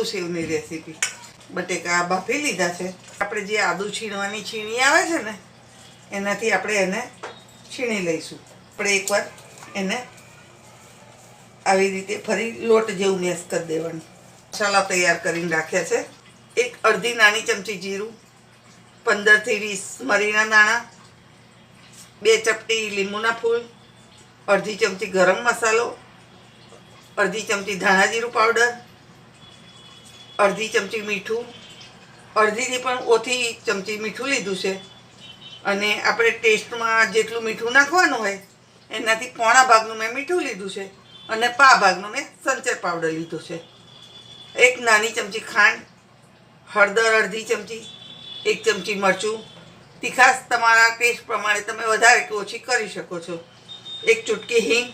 આલુ સેવની recipe. બટેકા બાફી લીધા છે. આપણે જે આદુ છીણવાની છીણી આવે છે ને એનાથી આપણે એને છીણી લઈશું. આપણે એકવાર એને આવી રીતે ફરી લોટ જેવું મેશ કરી દેવાનું. મસાલા તૈયાર કરીને રાખ્યા છે. એક અડધી નાની ચમચી જીરું, 15 થી 20 મરીના દાણા, 2 ચપટી લીંબુના ફૂલ, અડધી ચમચી ગરમ મસાલો, અડધી ચમચી ધાણા જીરું પાવડર, અડધી ચમચી મીઠું, અડધીથી પણ ઓછી ચમચી મીઠું લીધું છે. અને આપણે ટેસ્ટમાં જેટલું મીઠું નાખવાનું હોય એનાથી પોણા ભાગનું મેં મીઠું લીધું છે અને પા ભાગનું મેં સંચર પાવડર લીધું છે. એક નાની ચમચી ખાંડ, હળદર અડધી ચમચી, 1 ચમચી મરચું. તીખાશ તમારા ટેસ્ટ પ્રમાણે તમે વધારે કે ઓછી કરી શકો છો. 1 ચૂટકી હિંગ,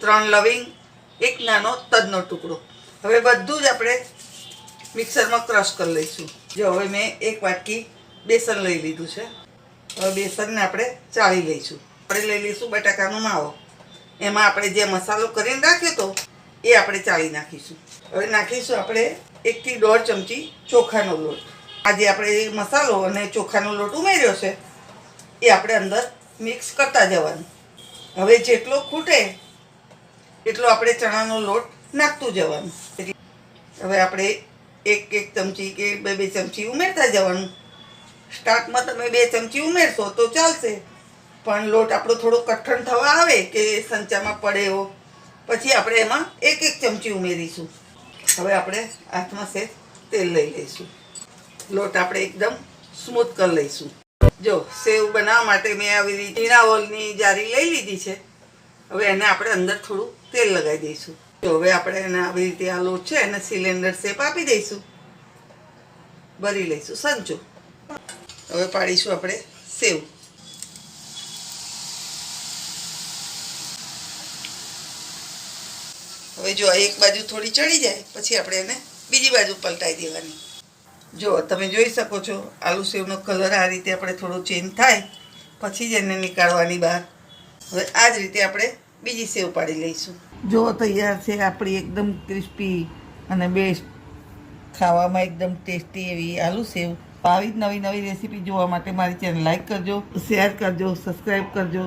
3 લવિંગ, 1 નાનો તજનો ટુકડો. હવે બધું જ આપણે મિક્સરમાં ક્રશ કરી લઈશું. જો હવે મેં 1 વાટકી બેસન લઈ લીધું છે. હવે બેસનને આપણે ચાળી લઈશું. આપણે લઈ લઈશું બટાકાનો માવો. એમાં આપણે જે મસાલો કરીને રાખ્યો હતો એ આપણે ચાળી નાખીશું. હવે નાખીશું આપણે 1 થી 1.5 ચમચી ચોખાનો લોટ. આ જે આપણે મસાલો અને ચોખાનો લોટ ઉમેર્યો છે એ આપણે અંદર મિક્સ કરતા જવાનું. હવે જેટલો ખૂટે એટલો આપણે ચણાનો લોટ નાખતું જવાનું. હવે આપણે 1 ચમચી કે 2 ચમચી ઉમેરતા જવાનું. સ્ટાર્ટમાં તમે 2 ચમચી ઉમેરશો તો ચાલશે, પણ લોટ આપણો થોડો કઠણ થવા આવે કે સંચામાં પડે એવો પછી આપણે એમાં 1 ચમચી ઉમેરીશું. હવે આપણે હાથમાં સેજ તેલ લઈ લઈશું. લોટ આપણે એકદમ સ્મૂથ કરી લઈશું. જો સેવ બનાવવા માટે મેં આવી રીતે ઝીણા જારી લઈ લીધી છે. હવે એને આપણે અંદર થોડું તેલ લગાવી દઈશું. જો હવે આપણે એને આવી રીતે આ લોટ છે એને સિલિન્ડર શેપ આપી દઈશું. ભરી લઈશું સંચો. હવે પાડીશું આપણે સેવ. હવે જો એક બાજુ થોડી ચડી જાય પછી આપણે એને બીજી બાજુ પલટાઈ દેવાની. જો તમે જોઈ શકો છો આલુ સેવનો કલર આ રીતે આપણે થોડો ચેન્જ થાય પછી જ એને નીકાળવાની બહાર. હવે આ જ રીતે આપણે બીજી સેવ પાડી લઈશું. જો તૈયાર છે આપણી એકદમ ક્રિસ્પી અને બેસ્ટ, ખાવામાં એકદમ ટેસ્ટી એવી આલુ સેવ. આવી જ નવી નવી રેસીપી જોવા માટે મારી ચેનલ લાઈક કરજો, શેર કરજો, સબસ્ક્રાઈબ કરજો.